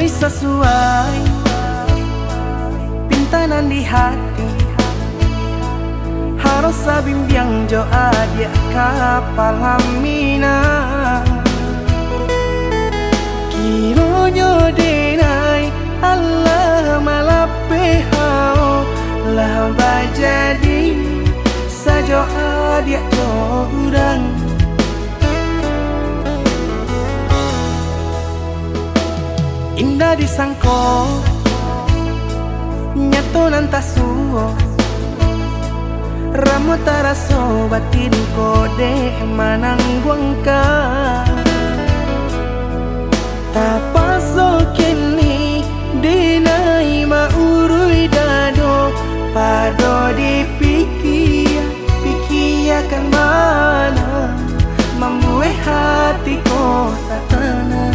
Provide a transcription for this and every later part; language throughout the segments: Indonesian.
mulai sesuai pintanan di hati. Harus sabimbiang jo adia kapal hamina. Kiro jo denai Allah malape hao lah bajadi sajo adia jo urang. Indah disangko nyato nantasuo ramu taraso batin kode manangguangka. Tapaso kini dinai maurui dado pado pikiakan mana membuat hatiku tak tenang.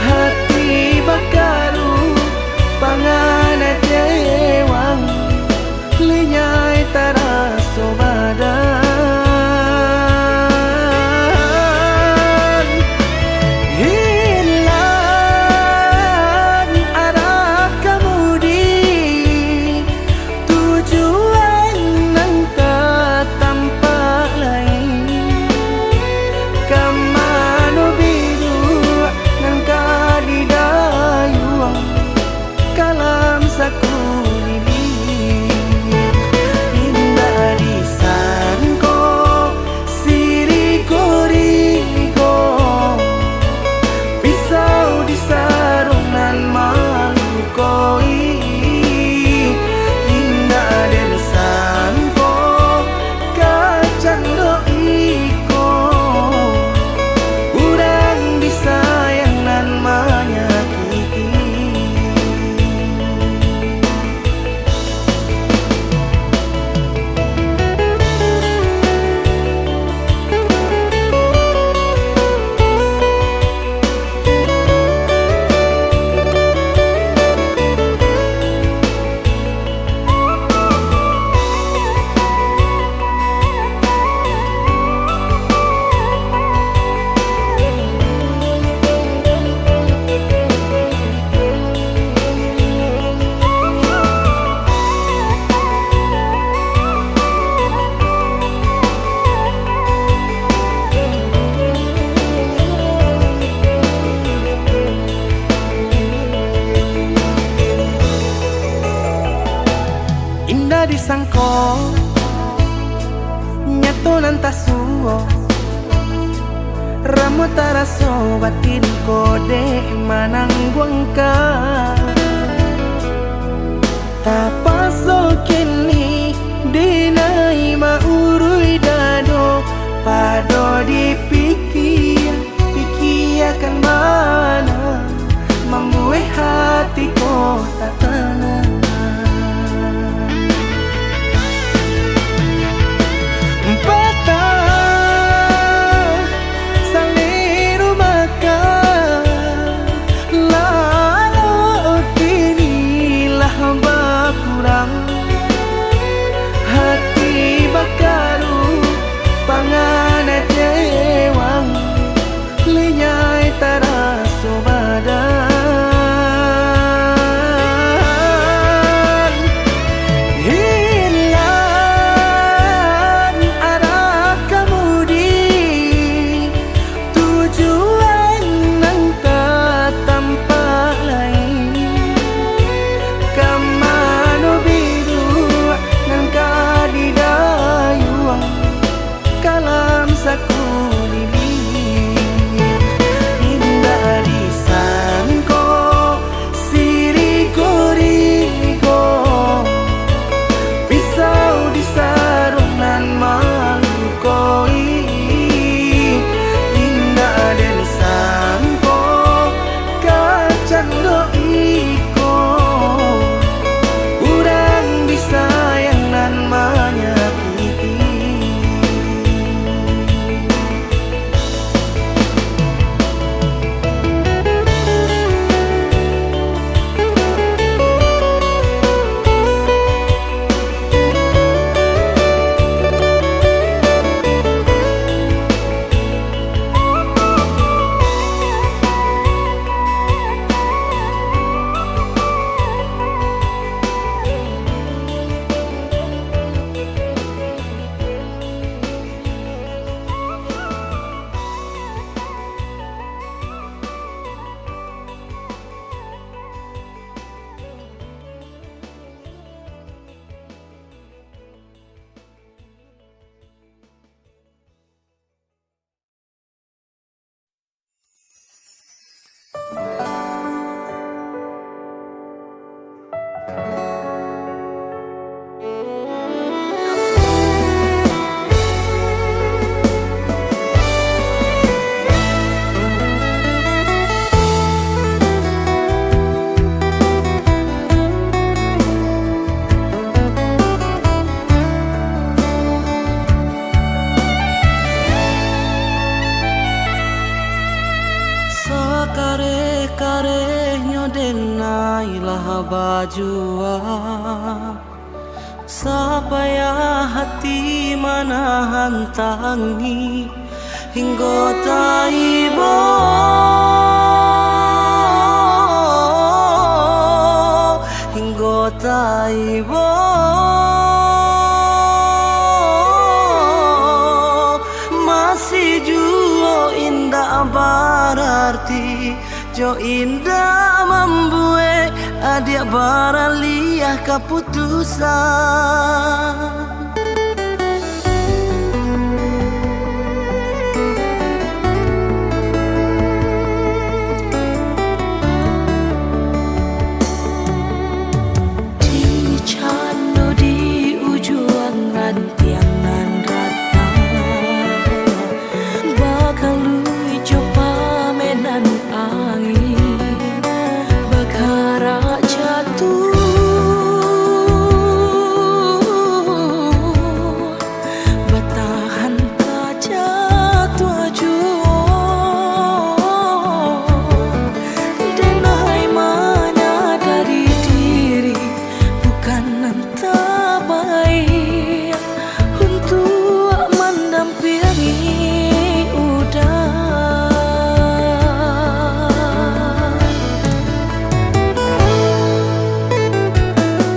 Hati bakaru pangana dewang lenyai taraso badan. Hilang arah kemudi tujuan nang tak tampak lain. Kamano biru nang kadidayuang kalam sakulili. Indah disangko siriko-riko pisau disarung nan malukoi. Indah disangko kacang doiko urang disayang nan menyakiti. Indah disangko nyato nantasuo ramu taraso batin kode manangguangka. Tapaso kini dinai maurui dado pado pikiakan mana membuat hatiku tak tenang. Hati bakaru pangana dewang lenyai taraso badan. Hilang arah kemudi tujuan nang tak tampak lain. Kamano biru nang kadidayuang kalam sakulili. Indah kare-kare nyodenai lah bajua supaya hati manahan tangi hingga taibo hingga taibo masih jua indah berarti jo indah membuat adik baraliah keputusan.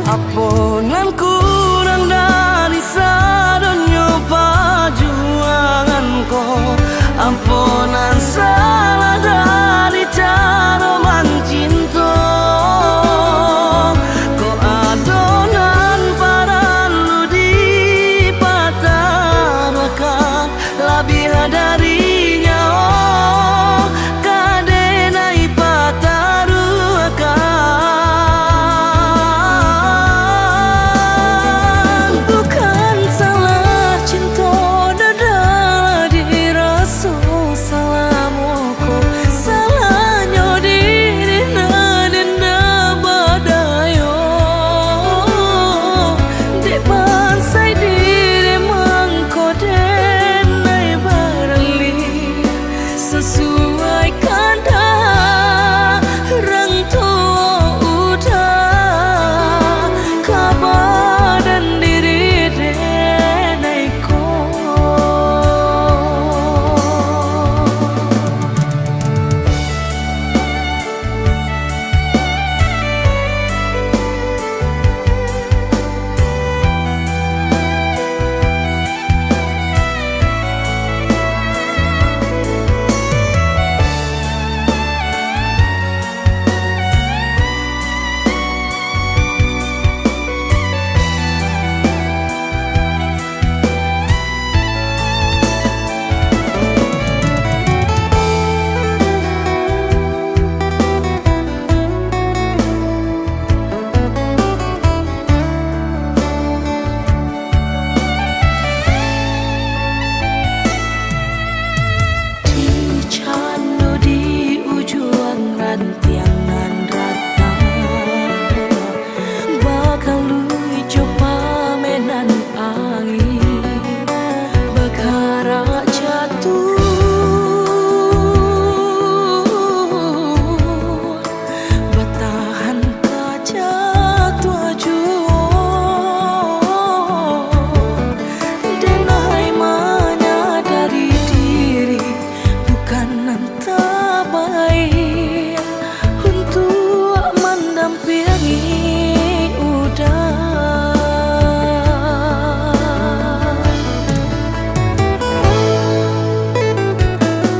Aponan kurang dari sadonyo perjuanganku, ampunan salah dari cara mencinta. Ko adonan paralu dipatarakan lebih darinya kadenai patarukan. Bukan salah cinta dada di rasa salamuku, salahnya diri nadenda badayo dek bansai diri mangkodenai barali sesuai kadar rang tua udah kabar dan diri denaiku.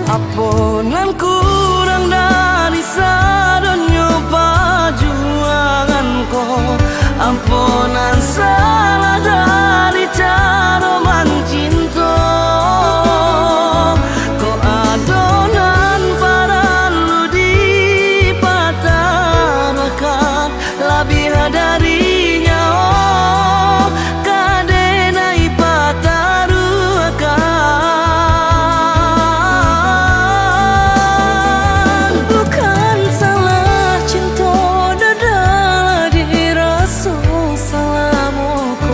Aponan kurang dari sadonyo perjuanganku, ampunan salah dari cara mencinta. Ko adonan paralu dipatarakan lebih darinya kadenai patarukan. Bukan salah cinta dada di rasa salamuku,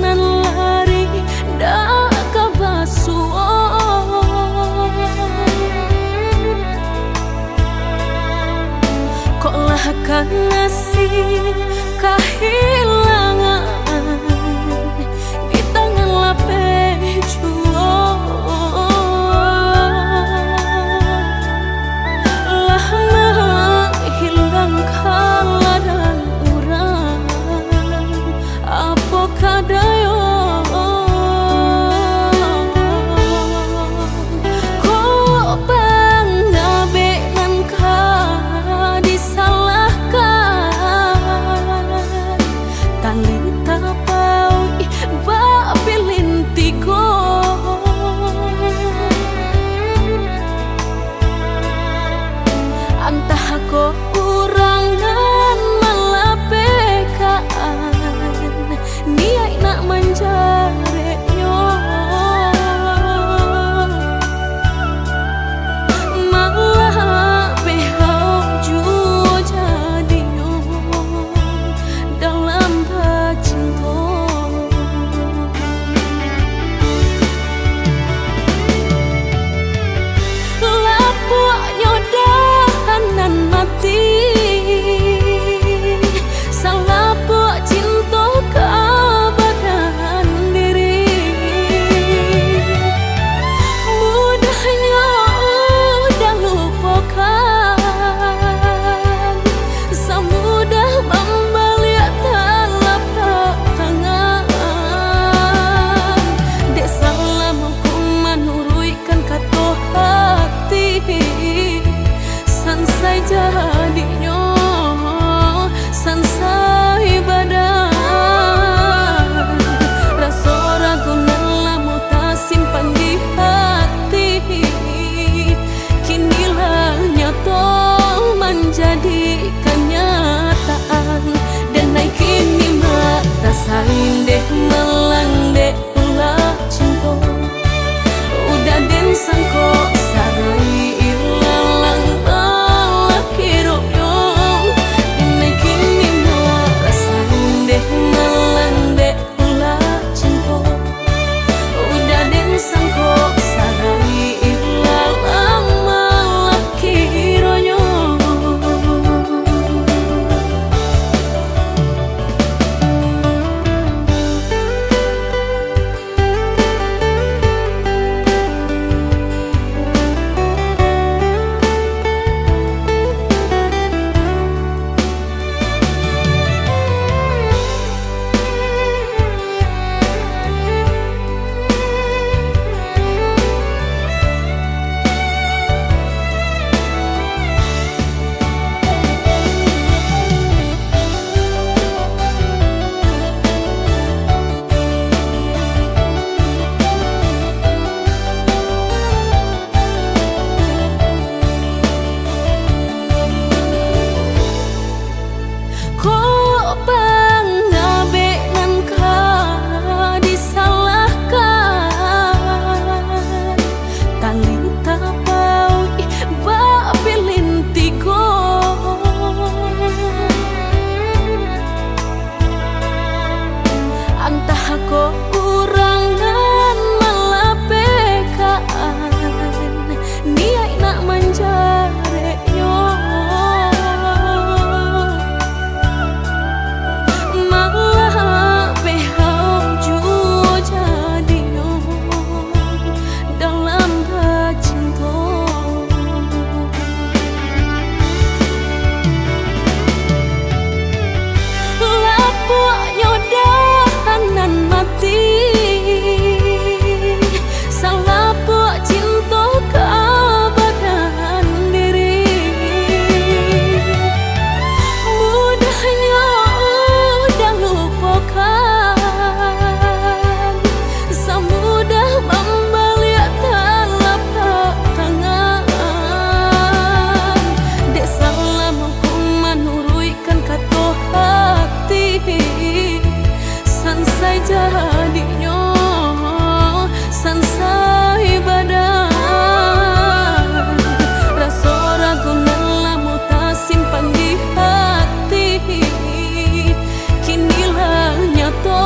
nan lari dak kabasu kok lah kan nasib kehilangan di tangan lapeh jual lah menghilangkan dan urang apa kadayo kok pengabe nan ka disalahkan tali tapau babilin tigo antah kok kurangan malapekaan niat nak menjareknya malah behau jua jadinya dalam cinta lapuknya dahanan mati salapuk cinta keabadian diri mudahnya udah lupakan semudah membalik telapak tangan dek salah mampu menurutkan kata hati sansai jadinya sansai badan rasa ragu nan lama tak simpan di hati kinilah nyata menjadi kenyataan dan naik kini mata saling deh melang deh pula cinta udah den sangko sarai ilalang balak hirupnya dan naik kini mata saling deh melang deh pula cinta udah den sangko sarai ilalang balak hirupnya kok pengabe nan ka disalahkan tali tapau babilin tigo antah kok kurangan malapekaan niat nak menjareknya malah behau jua jadinya dalam cinta lapuknya dahanan mati salapuk cinta keabadian diri mudahnya udah lupakan semudah membalik telapak tangan dek salah mampu menurutkan kata hati sansai jadinya sansai badan rasa ragu nan lama tak simpan di hati kinilah nyata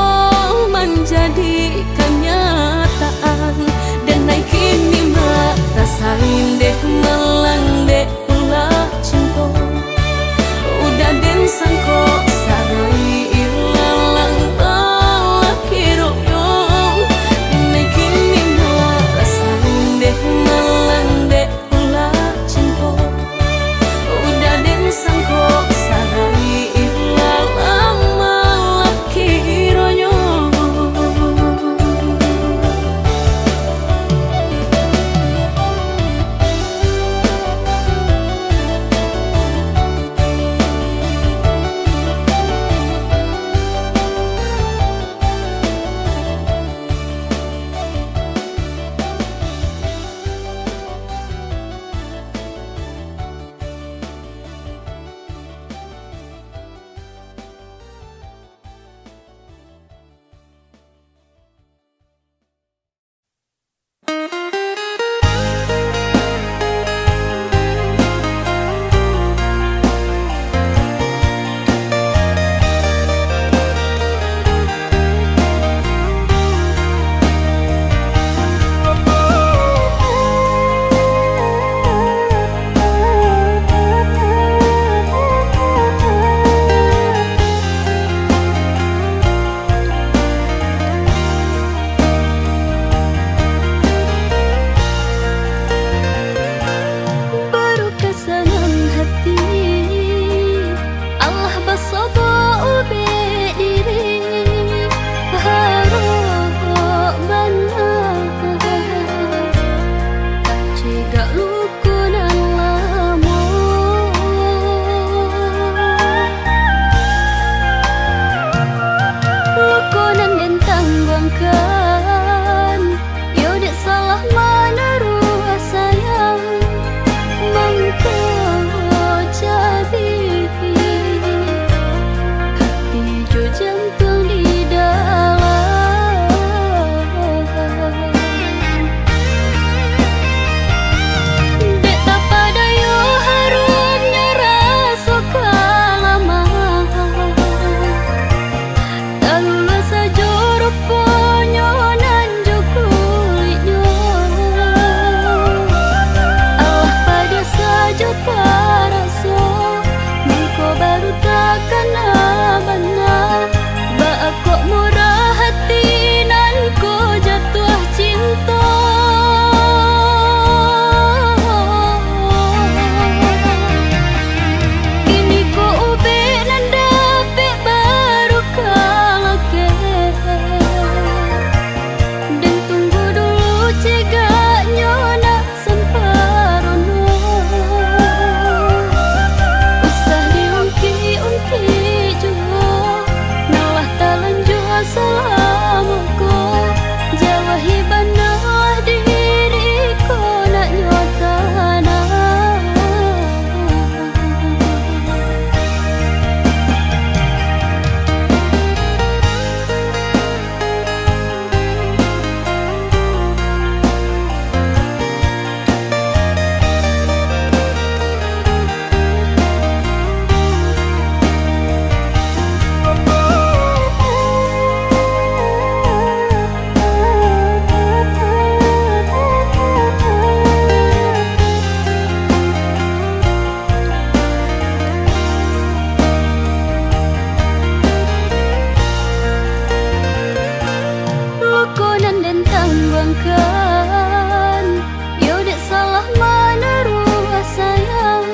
bayangkan, yo dek salah menaruh sayang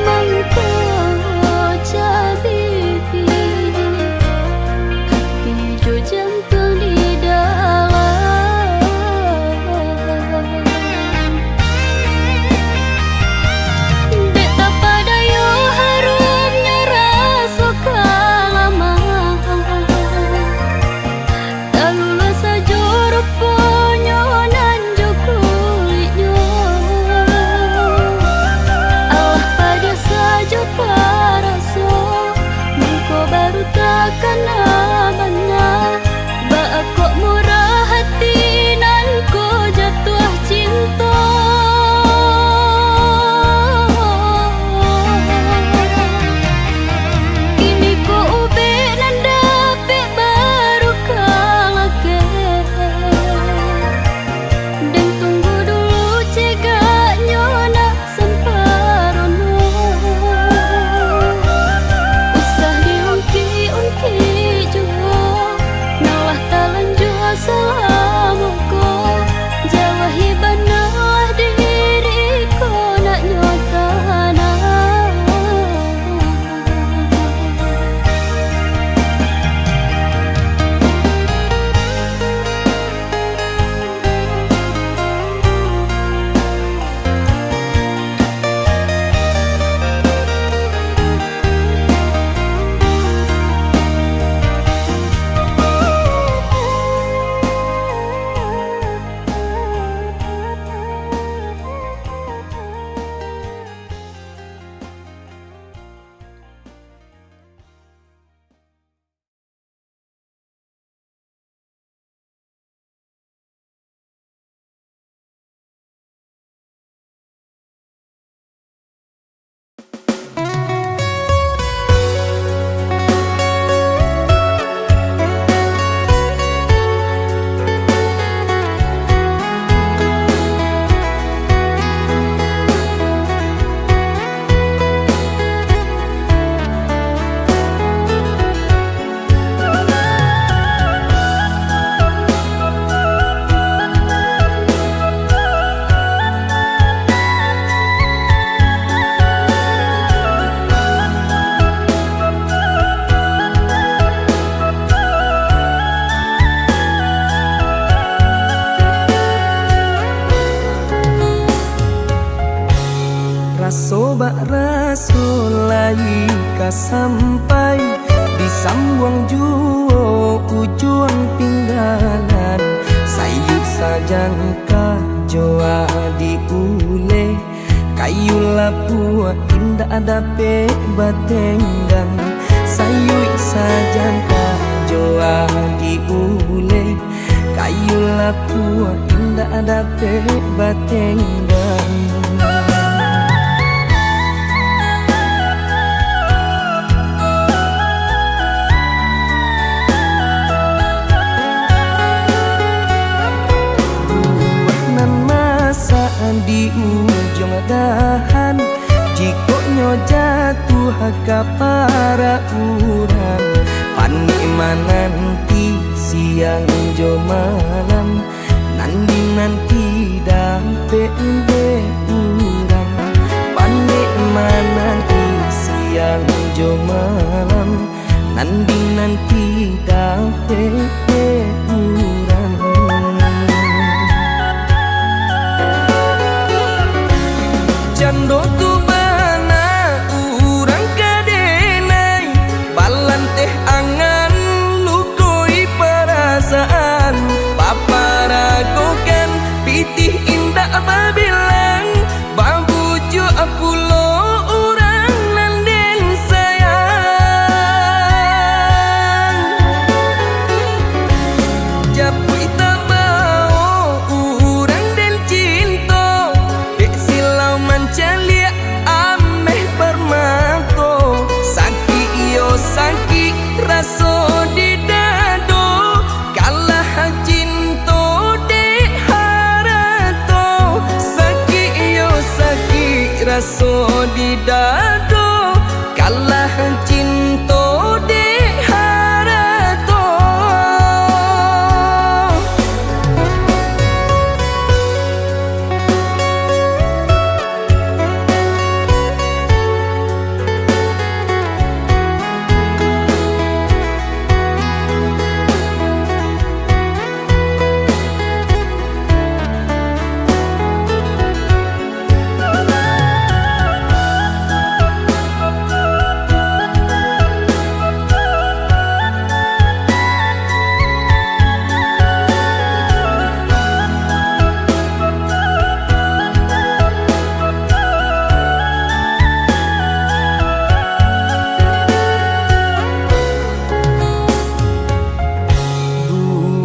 mangko cabi hijau jantung di dalam. Dek tak pada yo harumnya rasa kalama, tak lulus saja rupanya nan jo kulitnya. Allah pada saja paraso, muka baru takkan abana. Ba kok murah hati nan ko jatuh cinta. Kini ko ube nan dapet baru kalake, dan tunggu dulu cegaknya nak semparono. Usah diungki-ungki juga, nalah talan jua salamuku. Jawahi banalah diriku nak nyotana. Rasobak rasolai ka sampai disambung juo ujung pinggalan. Sayu sajan ka joa diule, kayu lapua indah dape batenggang. Sayu sajan ka joa diule, kayu lapua indah dape batenggang. Di ujung dahan jikoknya jatuh ke para urang. Panik nanti siang jo malam, nanti dampe urang. Panik nanti siang jo malam, nanti dampe urang. Jando tu mana urang kadenai, balan teh angan lukoi perasaan. Paparagokan pitih indah babilang, babuju apulo urang nanden sayang. Japui tabao urang den cinta, dek silau mancalia ameh permato. Saki iyo saki raso di dado, kalah cinta dek harato. Saki iyo saki raso di dado, kalah cinta dek harato.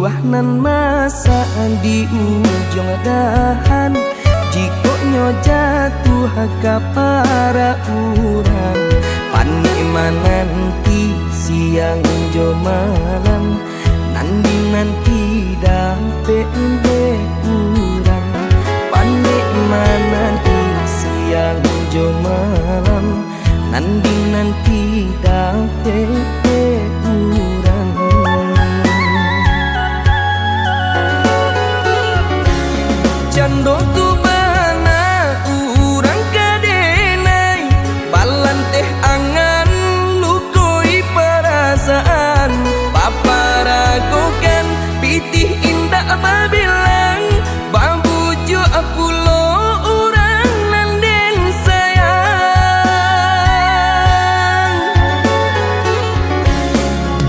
buah nan masa di ujung dahan, jikoknya jatuh ke para urang. Panik nanti siang jo malam, nanti dampe urang. Panik nanti siang jo malam, nanti dampe urang. Jando tu bana urang kadenai, balan teh angan lukoi perasaan. Paparagokan pitih indah babilang, babuju apulo urang nanden sayang.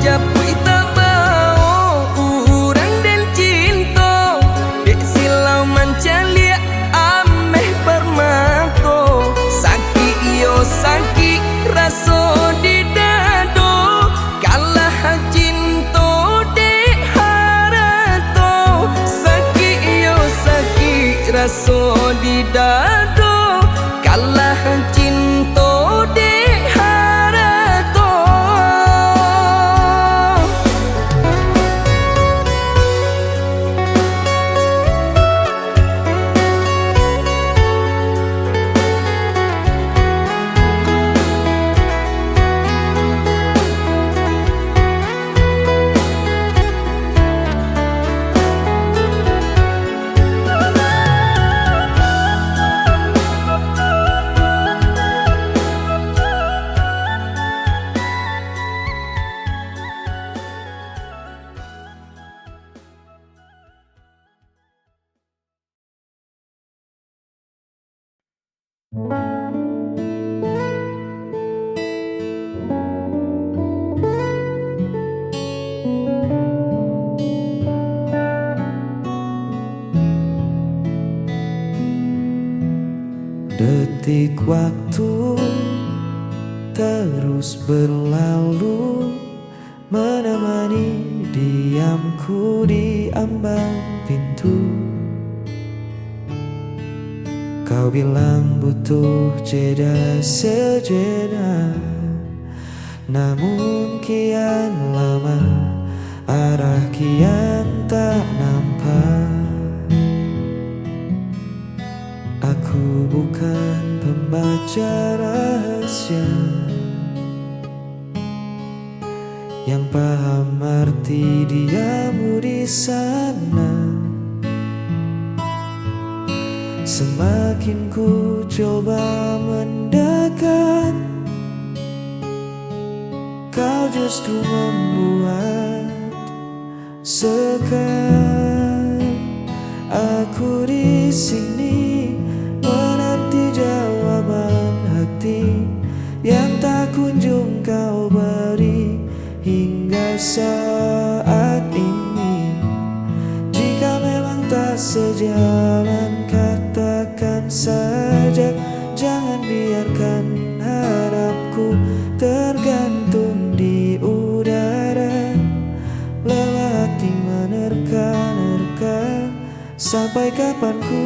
Japui tabao urang dan cinta, dek silau mancalia ameh permato. Sakit yo sakit raso di dado, kalah cinta dek harato. Sakit yo sakit raso di dado, kalah cinta dek harato. Detik waktu terus berlalu, menemani diamku di ambang pintu. Kau bilang butuh jeda sejenak, namun kian lama arah kian tak nampak. Aku bukan pembaca rahasia yang paham arti diamu di sana. Semakin ku coba mendekat, kau justru membuat sekat. Aku di sini menanti jawaban hati yang tak kunjung kau beri hingga saat ini. Jika memang tak sejalan, katakan saja, jangan biarkan harapku tergantung di udara. Lelah hati menerka-nerka, sampai kapan ku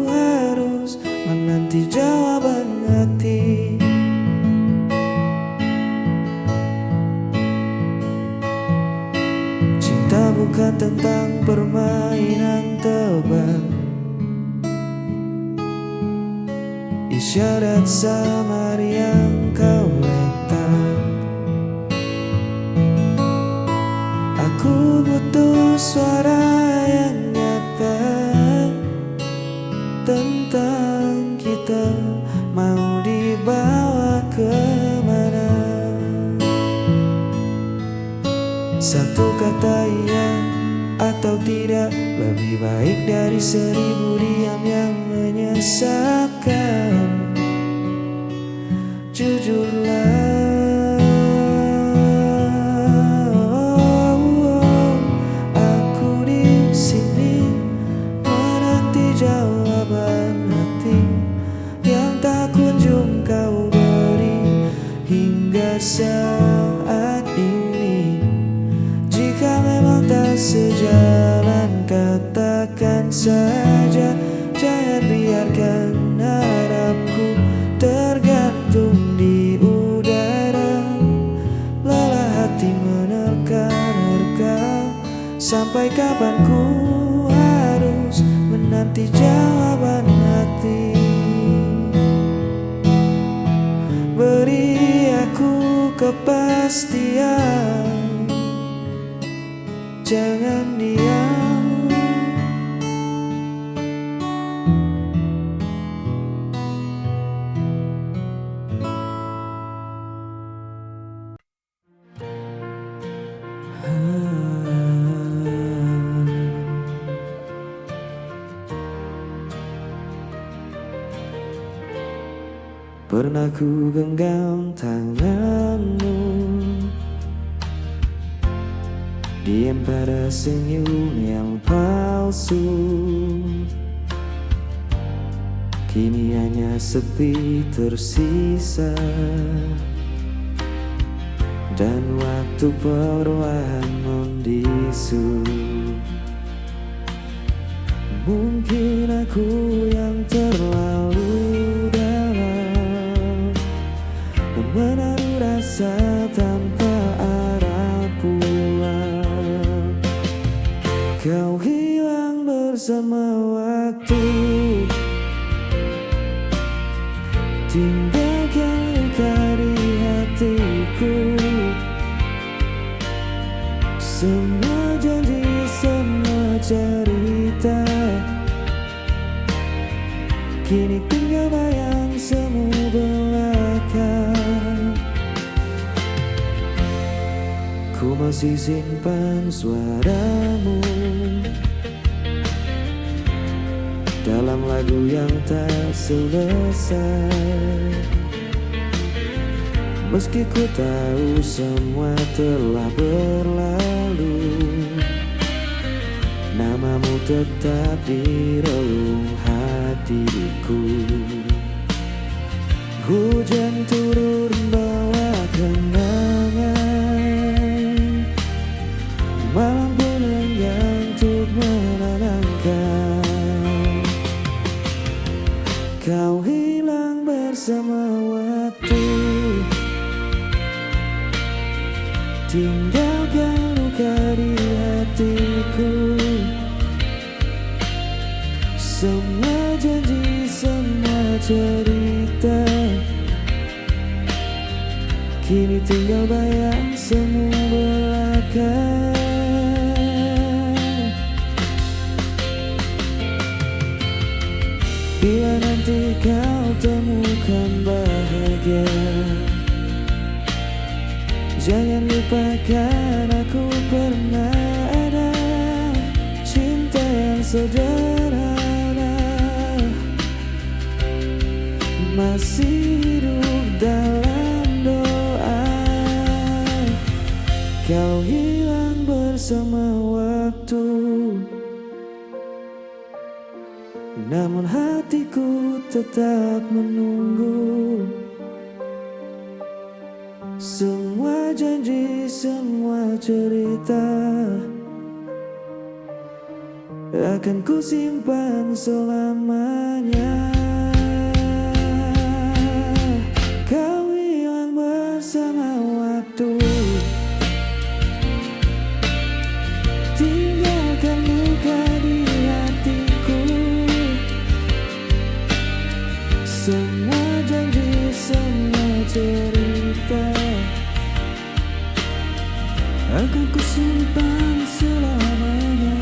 harus menanti jawaban hati. Cinta bukan tentang permainan tebak, isyarat samar yang kau letak. Aku butuh suara yang nyata tentang kita, mau dibawa kemana. Satu kata iya atau tidak lebih baik dari 1000 diam yang menyesatkan. Jujurlah, aku di sini menanti jawaban hati yang tak kunjung kau beri hingga saat ini. Jika memang tak sejalan, katakan saja. Jangan biarkan harapku tergantung di udara. Lelah hati menerka-nerka, sampai kapan ku harus menanti jawaban hati. Beri aku kepastian, jangan diam. Pernah ku genggam tanganmu, diam pada senyum yang palsu. Kini hanya sepi tersisa, dan waktu perlahan membisu. Mungkin aku yang terlalu dalam menaruh rasa tanpa arah pulang. Kau hilang bersama waktu, tinggalkan luka di hatiku. Semua janji, semua cerita, kini tinggal bayang semu belaka. Ku masih simpan suaramu dalam lagu yang tak selesai. Meski ku tahu semua telah berlalu, namamu tetap di relung hatiku. Hujan turun bawa kenangan, malam pun enggan untuk menenangkan. Kau hilang bersama waktu, tinggalkan luka di hatiku. Semua janji, semua cerita, kini tinggal bayang semu belaka. Bila nanti kau temukan bahagia, jangan lupakan aku pernah ada. Cinta yang sederhana masih hidup dalam doa. Kau hilang bersama waktu, namun hatiku tetap menunggu. Semua janji, semua cerita akan ku simpan selamanya. Kau hilang bersama waktu, tinggalkan luka di hatiku. Semua janji, semua cerita akan ku simpan selamanya.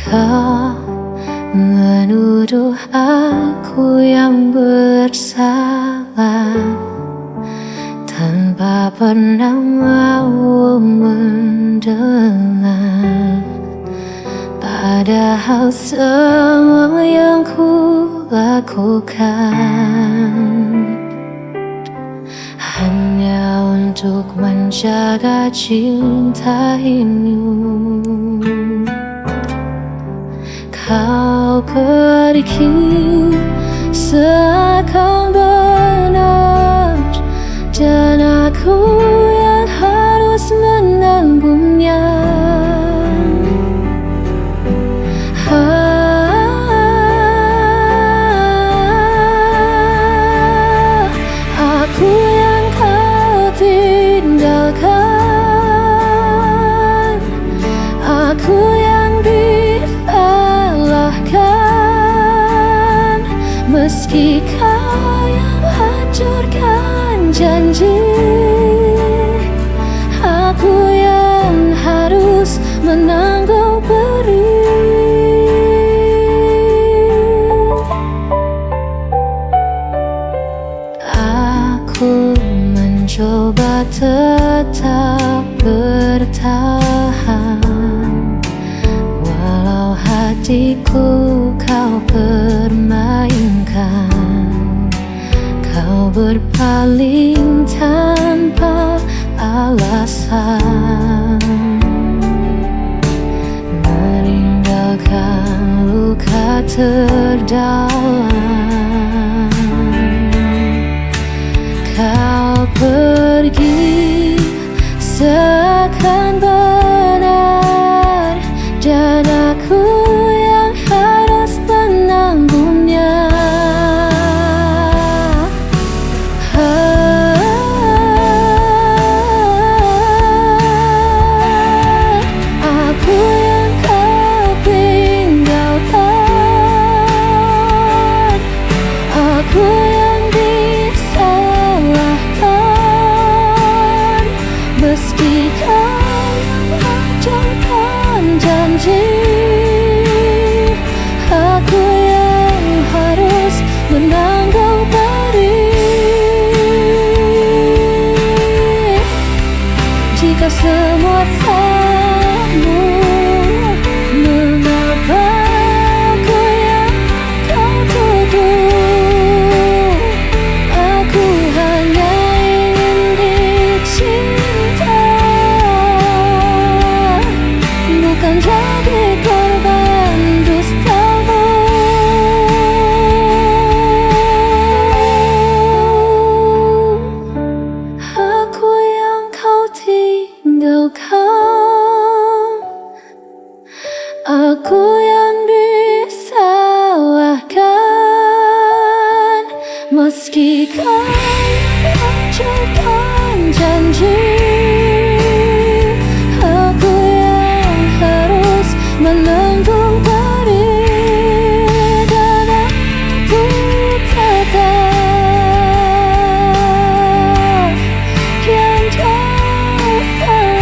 Kau menuduh aku yang bersalah tanpa pernah mau mendengar. Padahal semua yang ku lakukan hanya untuk menjaga cinta ini. Kau pergi seakan benar, dan aku yang harus menanggungnya. Aku yang kau tinggalkan, aku yang disalahkan, meski kau yang hancurkan janji. Aku yang harus menanggung perih. Aku mencoba tetap bertahan, walau hatiku kau permainkan. Kau berpaling tanpa alasan, meninggalkan luka terdalam. Kau pergi seakan benar, dan aku yang harus menanggungnya. Aku yang kau tinggalkan, aku yang disalahkan, meski kau yang hancurkan janji. Aku yang harus menanggung perih. Jika semua sambung, mengapa aku yang kau tuduh? Aku hanya ingin dicinta, bukan jadi korban dustamu. Aku yang kau tinggalkan, aku yang disalahkan, meski kau yang hancurkan janji. Aku yang harus menanggung perih, dan aku tetap yang tersalahkan.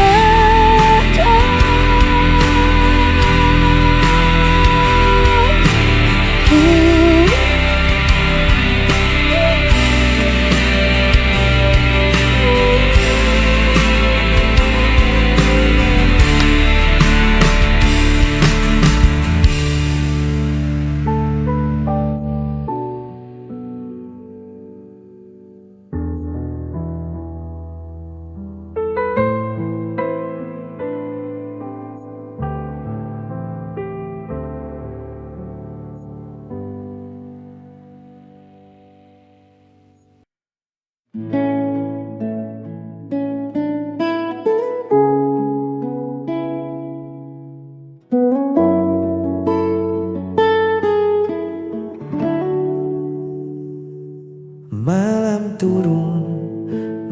Malam turun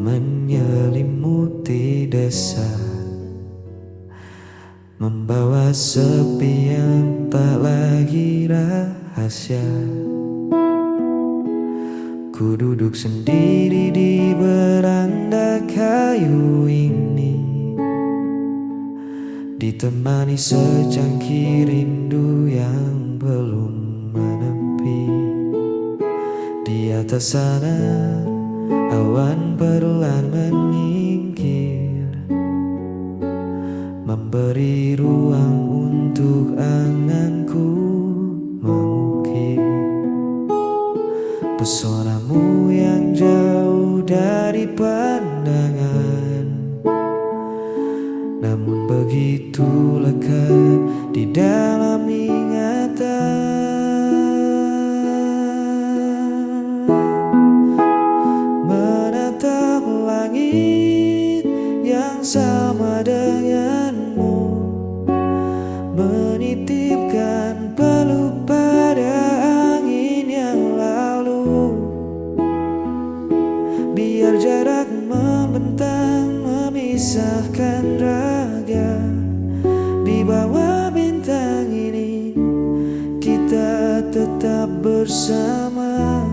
menyelimuti desa, membawa sepi yang tak lagi rahasia. Ku duduk sendiri di beranda kayu ini, ditemani secangkir rindu yang belum menepi. Di atas sana awan perlahan menyingkir, memberi ruang untuk untuk anganku mengukir pesonamu yang jauh dari pandangan, namun begitu lekat di dalam ingatan. Menatap langit yang sama denganmu, menitipkan peluk pada angin yang lalu. Biar jarak membentang memisahkan raga, di bawah bintang ini kita tetap bersama.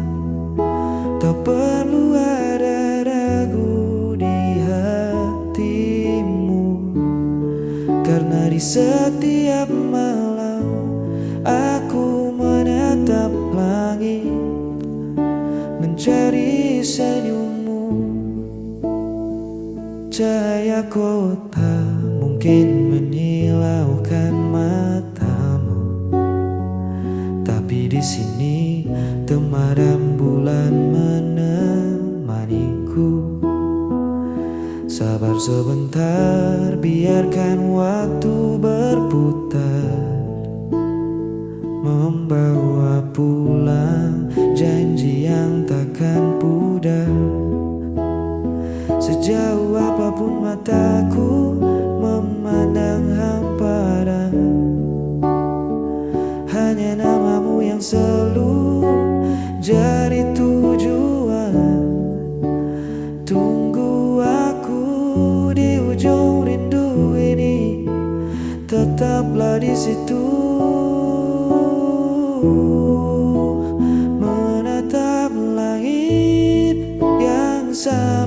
Tak perlu ada ragu di hatimu, karena di setiap malam aku menatap langit, mencari senyummu. Cahaya kota mungkin menyilaukan matamu, tapi di sini temaram bulan menemaniku. Sabar sebentar, biarkan waktu berputar, membawa pulang janji yang takkan pudar. Sejauh apapun mataku memandang hamparan, hanya namamu yang selalu jadi tujuan. Tunggu aku di ujung rindu ini, tetaplah di situ. Menatap langit yang sama